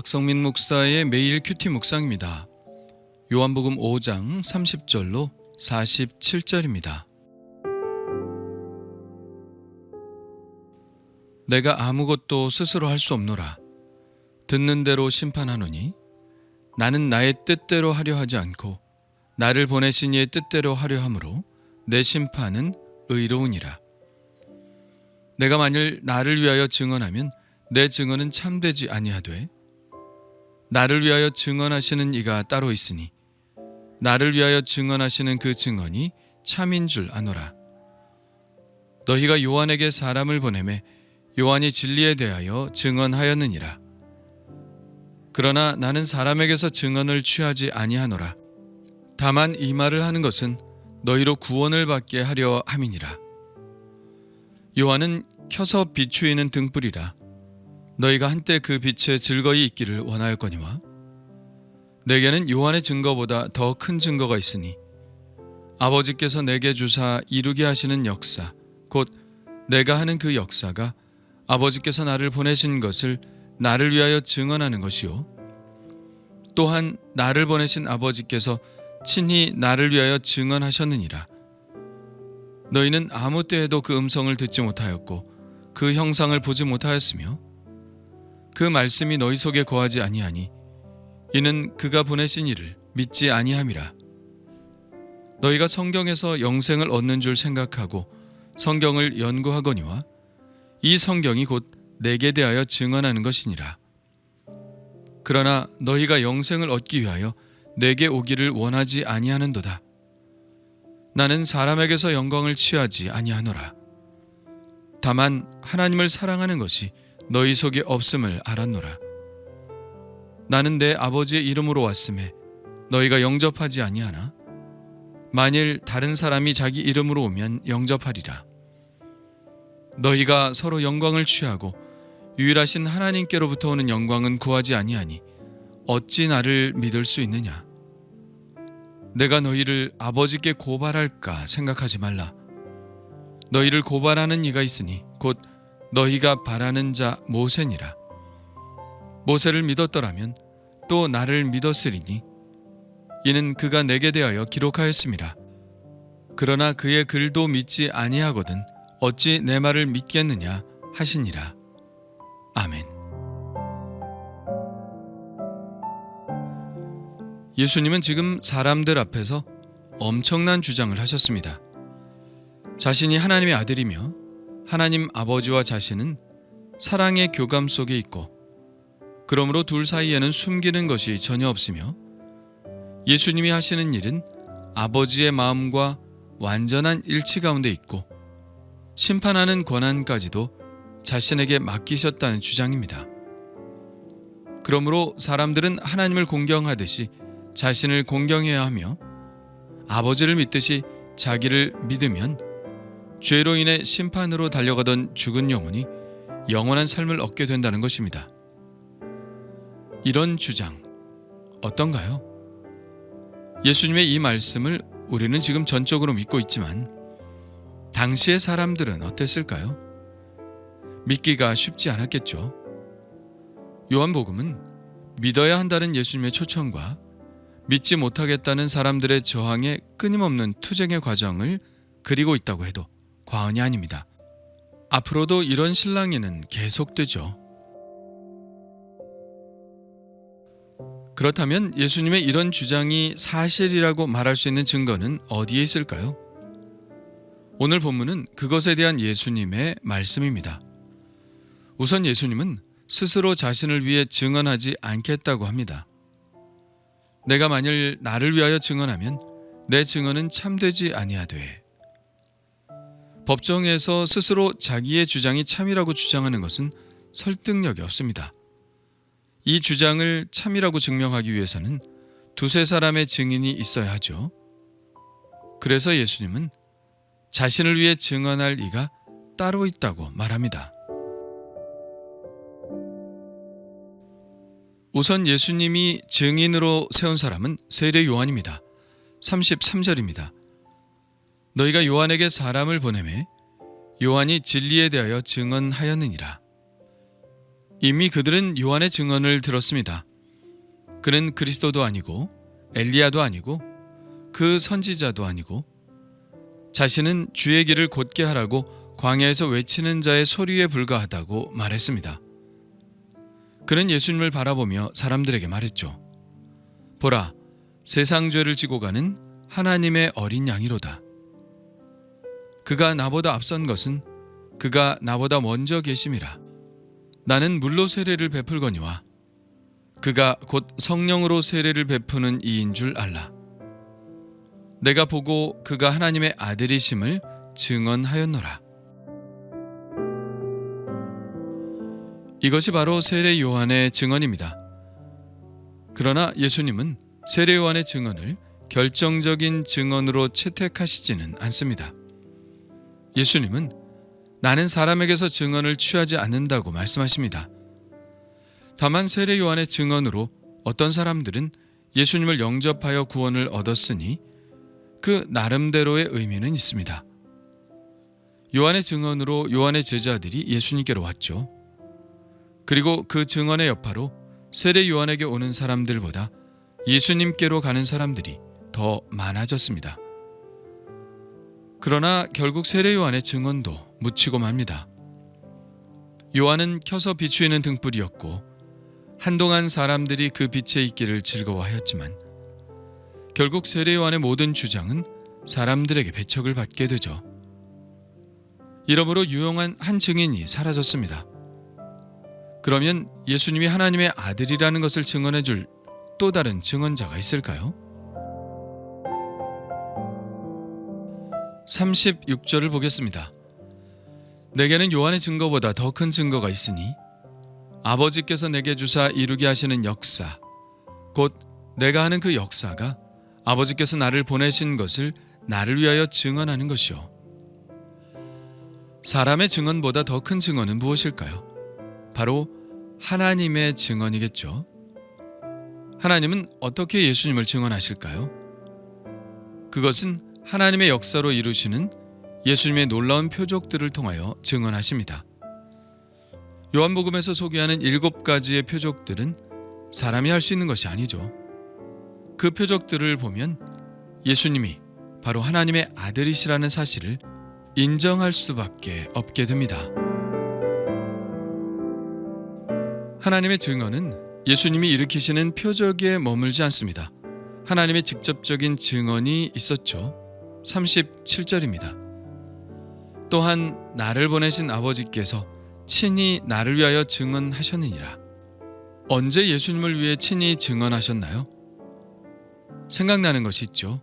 박성민 목사의 매일 큐티 묵상입니다. 요한복음 5장 30절로 47절입니다. 내가 아무것도 스스로 할 수 없노라. 듣는 대로 심판하노니 나는 나의 뜻대로 하려 하지 않고 나를 보내신 이의 뜻대로 하려 함으로 내 심판은 의로우니라. 내가 만일 나를 위하여 증언하면 내 증언은 참되지 아니하되 나를 위하여 증언하시는 이가 따로 있으니 나를 위하여 증언하시는 그 증언이 참인 줄 아노라. 너희가 요한에게 사람을 보내매 요한이 진리에 대하여 증언하였느니라. 그러나 나는 사람에게서 증언을 취하지 아니하노라. 다만 이 말을 하는 것은 너희로 구원을 받게 하려 함이니라. 요한은 켜서 비추이는 등불이라. 너희가 한때 그 빛에 즐거이 있기를 원하였거니와 내게는 요한의 증거보다 더 큰 증거가 있으니 아버지께서 내게 주사 이루게 하시는 역사 곧 내가 하는 그 역사가 아버지께서 나를 보내신 것을 나를 위하여 증언하는 것이요 또한 나를 보내신 아버지께서 친히 나를 위하여 증언하셨느니라. 너희는 아무 때에도 그 음성을 듣지 못하였고 그 형상을 보지 못하였으며 그 말씀이 너희 속에 거하지 아니하니 이는 그가 보내신 이를 믿지 아니함이라. 너희가 성경에서 영생을 얻는 줄 생각하고 성경을 연구하거니와 이 성경이 곧 내게 대하여 증언하는 것이니라. 그러나 너희가 영생을 얻기 위하여 내게 오기를 원하지 아니하는도다. 나는 사람에게서 영광을 취하지 아니하노라. 다만 하나님을 사랑하는 것이 너희 속에 없음을 알았노라. 나는 내 아버지의 이름으로 왔음에 너희가 영접하지 아니하나 만일 다른 사람이 자기 이름으로 오면 영접하리라. 너희가 서로 영광을 취하고 유일하신 하나님께로부터 오는 영광은 구하지 아니하니 어찌 나를 믿을 수 있느냐. 내가 너희를 아버지께 고발할까 생각하지 말라. 너희를 고발하는 이가 있으니 곧 너희가 바라는 자 모세니라. 모세를 믿었더라면 또 나를 믿었으리니 이는 그가 내게 대하여 기록하였음이라. 그러나 그의 글도 믿지 아니하거든 어찌 내 말을 믿겠느냐 하시니라. 아멘. 예수님은 지금 사람들 앞에서 엄청난 주장을 하셨습니다. 자신이 하나님의 아들이며 하나님 아버지와 자신은 사랑의 교감 속에 있고 그러므로 둘 사이에는 숨기는 것이 전혀 없으며 예수님이 하시는 일은 아버지의 마음과 완전한 일치 가운데 있고 심판하는 권한까지도 자신에게 맡기셨다는 주장입니다. 그러므로 사람들은 하나님을 공경하듯이 자신을 공경해야 하며 아버지를 믿듯이 자기를 믿으면 죄로 인해 심판으로 달려가던 죽은 영혼이 영원한 삶을 얻게 된다는 것입니다. 이런 주장 어떤가요? 예수님의 이 말씀을 우리는 지금 전적으로 믿고 있지만 당시의 사람들은 어땠을까요? 믿기가 쉽지 않았겠죠. 요한복음은 믿어야 한다는 예수님의 초청과 믿지 못하겠다는 사람들의 저항에 끊임없는 투쟁의 과정을 그리고 있다고 해도 과언이 아닙니다. 앞으로도 이런 신랑이는 계속되죠. 그렇다면 예수님의 이런 주장이 사실이라고 말할 수 있는 증거는 어디에 있을까요? 오늘 본문은 그것에 대한 예수님의 말씀입니다. 우선 예수님은 스스로 자신을 위해 증언하지 않겠다고 합니다. 내가 만일 나를 위하여 증언하면 내 증언은 참되지 아니하되. 법정에서 스스로 자기의 주장이 참이라고 주장하는 것은 설득력이 없습니다. 이 주장을 참이라고 증명하기 위해서는 두세 사람의 증인이 있어야 하죠. 그래서 예수님은 자신을 위해 증언할 이가 따로 있다고 말합니다. 우선 예수님이 증인으로 세운 사람은 세례 요한입니다. 33절입니다. 너희가 요한에게 사람을 보내매 요한이 진리에 대하여 증언하였느니라. 이미 그들은 요한의 증언을 들었습니다. 그는 그리스도도 아니고 엘리야도 아니고 그 선지자도 아니고 자신은 주의 길을 곧게 하라고 광야에서 외치는 자의 소리에 불과하다고 말했습니다. 그는 예수님을 바라보며 사람들에게 말했죠. 보라, 세상 죄를 지고 가는 하나님의 어린 양이로다. 그가 나보다 앞선 것은 그가 나보다 먼저 계심이라. 나는 물로 세례를 베풀거니와 그가 곧 성령으로 세례를 베푸는 이인 줄 알라. 내가 보고 그가 하나님의 아들이심을 증언하였노라. 이것이 바로 세례 요한의 증언입니다. 그러나 예수님은 세례 요한의 증언을 결정적인 증언으로 채택하시지는 않습니다. 예수님은 나는 사람에게서 증언을 취하지 않는다고 말씀하십니다. 다만 세례 요한의 증언으로 어떤 사람들은 예수님을 영접하여 구원을 얻었으니 그 나름대로의 의미는 있습니다. 요한의 증언으로 요한의 제자들이 예수님께로 왔죠. 그리고 그 증언의 여파로 세례 요한에게 오는 사람들보다 예수님께로 가는 사람들이 더 많아졌습니다. 그러나 결국 세례 요한의 증언도 묻히고 맙니다. 요한은 켜서 비추이는 등불이었고 한동안 사람들이 그 빛에 있기를 즐거워하였지만 결국 세례 요한의 모든 주장은 사람들에게 배척을 받게 되죠. 이러므로 유용한 한 증인이 사라졌습니다. 그러면 예수님이 하나님의 아들이라는 것을 증언해 줄 또 다른 증언자가 있을까요? 36절을 보겠습니다. 내게는 요한의 증거보다 더 큰 증거가 있으니 아버지께서 내게 주사 이루게 하시는 역사, 곧 내가 하는 그 역사가 아버지께서 나를 보내신 것을 나를 위하여 증언하는 것이요. 사람의 증언보다 더 큰 증언은 무엇일까요? 바로 하나님의 증언이겠죠. 하나님은 어떻게 예수님을 증언하실까요? 그것은 하나님의 역사로 이루시는 예수님의 놀라운 표적들을 통하여 증언하십니다. 요한복음에서 소개하는 7가지의 표적들은 사람이 할 수 있는 것이 아니죠. 그 표적들을 보면 예수님이 바로 하나님의 아들이시라는 사실을 인정할 수밖에 없게 됩니다. 하나님의 증언은 예수님이 일으키시는 표적에 머물지 않습니다. 하나님의 직접적인 증언이 있었죠. 37절입니다. 또한 나를 보내신 아버지께서 친히 나를 위하여 증언하셨느니라. 언제 예수님을 위해 친히 증언하셨나요? 생각나는 것이 있죠.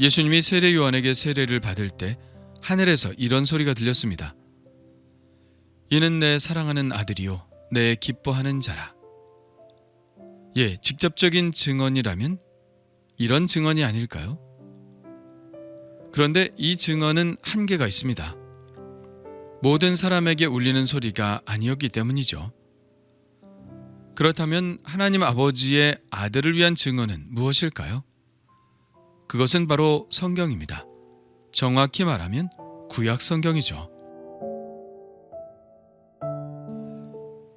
예수님이 세례 요한에게 세례를 받을 때 하늘에서 이런 소리가 들렸습니다. 이는 내 사랑하는 아들이요 내 기뻐하는 자라. 예, 직접적인 증언이라면 이런 증언이 아닐까요? 그런데 이 증언은 한계가 있습니다. 모든 사람에게 울리는 소리가 아니었기 때문이죠. 그렇다면 하나님 아버지의 아들을 위한 증언은 무엇일까요? 그것은 바로 성경입니다. 정확히 말하면 구약 성경이죠.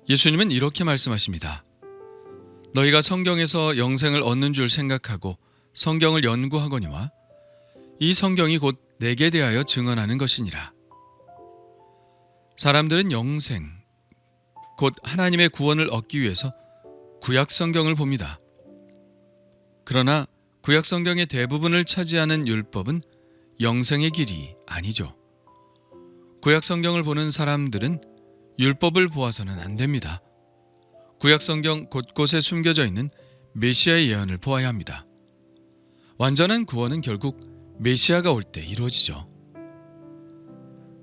예수님은 이렇게 말씀하십니다. 너희가 성경에서 영생을 얻는 줄 생각하고 성경을 연구하거니와 이 성경이 곧 내게 대하여 증언하는 것이니라. 사람들은 영생, 곧 하나님의 구원을 얻기 위해서 구약 성경을 봅니다. 그러나 구약 성경의 대부분을 차지하는 율법은 영생의 길이 아니죠. 구약 성경을 보는 사람들은 율법을 보아서는 안 됩니다. 구약 성경 곳곳에 숨겨져 있는 메시아의 예언을 보아야 합니다. 완전한 구원은 결국 메시아가 올 때 이루어지죠.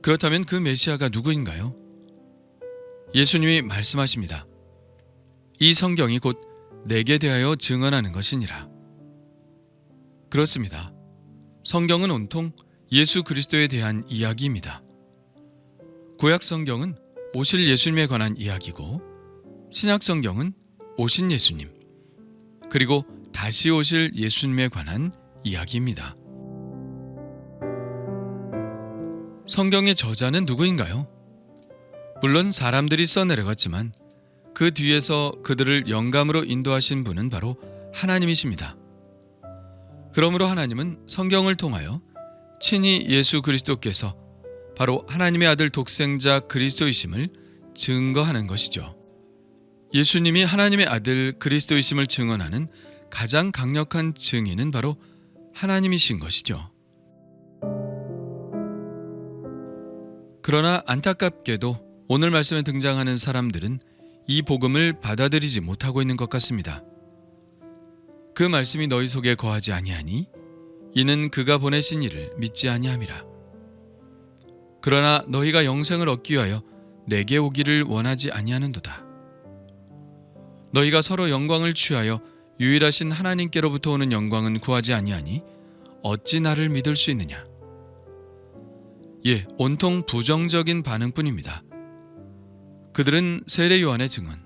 그렇다면 그 메시아가 누구인가요? 예수님이 말씀하십니다. 이 성경이 곧 내게 대하여 증언하는 것이니라. 그렇습니다. 성경은 온통 예수 그리스도에 대한 이야기입니다. 구약 성경은 오실 예수님에 관한 이야기고 신약 성경은 오신 예수님, 그리고 다시 오실 예수님에 관한 이야기입니다. 성경의 저자는 누구인가요? 물론 사람들이 써내려갔지만 그 뒤에서 그들을 영감으로 인도하신 분은 바로 하나님이십니다. 그러므로 하나님은 성경을 통하여 친히 예수 그리스도께서 바로 하나님의 아들 독생자 그리스도이심을 증거하는 것이죠. 예수님이 하나님의 아들 그리스도이심을 증언하는 가장 강력한 증인은 바로 하나님이신 것이죠. 그러나 안타깝게도 오늘 말씀에 등장하는 사람들은 이 복음을 받아들이지 못하고 있는 것 같습니다. 그 말씀이 너희 속에 거하지 아니하니 이는 그가 보내신 이를 믿지 아니함이라. 그러나 너희가 영생을 얻기 위하여 내게 오기를 원하지 아니하는도다. 너희가 서로 영광을 취하여 유일하신 하나님께로부터 오는 영광은 구하지 아니하니 어찌 나를 믿을 수 있느냐. 온통 부정적인 반응뿐입니다. 그들은 세례 요한의 증언,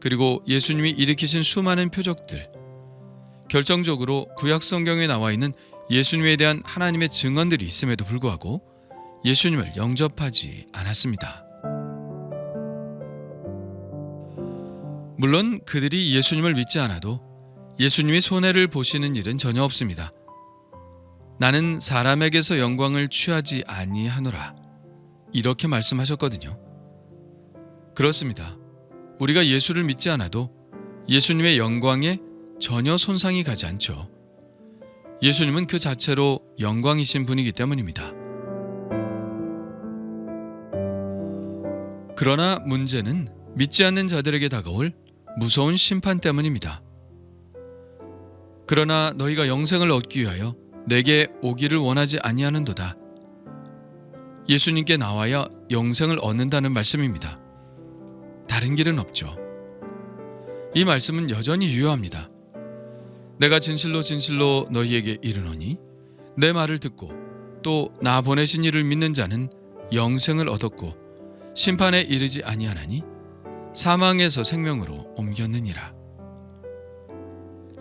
그리고 예수님이 일으키신 수많은 표적들, 결정적으로 구약 성경에 나와 있는 예수님에 대한 하나님의 증언들이 있음에도 불구하고 예수님을 영접하지 않았습니다. 물론 그들이 예수님을 믿지 않아도 예수님이 손해를 보시는 일은 전혀 없습니다. 나는 사람에게서 영광을 취하지 아니하노라, 이렇게 말씀하셨거든요. 그렇습니다. 우리가 예수를 믿지 않아도 예수님의 영광에 전혀 손상이 가지 않죠. 예수님은 그 자체로 영광이신 분이기 때문입니다. 그러나 문제는 믿지 않는 자들에게 다가올 무서운 심판 때문입니다. 그러나 너희가 영생을 얻기 위하여 내게 오기를 원하지 아니하는도다. 예수님께 나와야 영생을 얻는다는 말씀입니다. 다른 길은 없죠. 이 말씀은 여전히 유효합니다. 내가 진실로 진실로 너희에게 이르노니 내 말을 듣고 또 나 보내신 이를 믿는 자는 영생을 얻었고 심판에 이르지 아니하나니 사망에서 생명으로 옮겼느니라.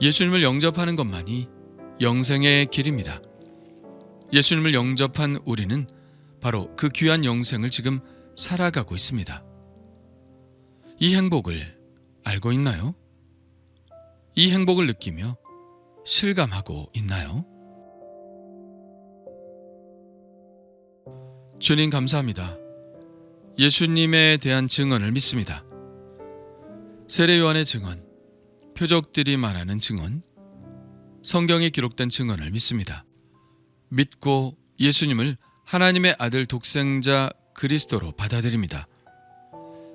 예수님을 영접하는 것만이 영생의 길입니다. 예수님을 영접한 우리는 바로 그 귀한 영생을 지금 살아가고 있습니다. 이 행복을 알고 있나요? 이 행복을 느끼며 실감하고 있나요? 주님 감사합니다. 예수님에 대한 증언을 믿습니다. 세례 요한의 증언, 표적들이 말하는 증언, 성경에 기록된 증언을 믿습니다. 믿고 예수님을 하나님의 아들 독생자 그리스도로 받아들입니다.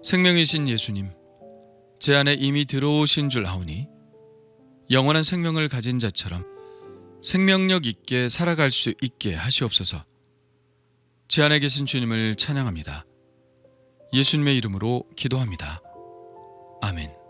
생명이신 예수님, 제 안에 이미 들어오신 줄 아오니 영원한 생명을 가진 자처럼 생명력 있게 살아갈 수 있게 하시옵소서. 제 안에 계신 주님을 찬양합니다. 예수님의 이름으로 기도합니다. 아멘.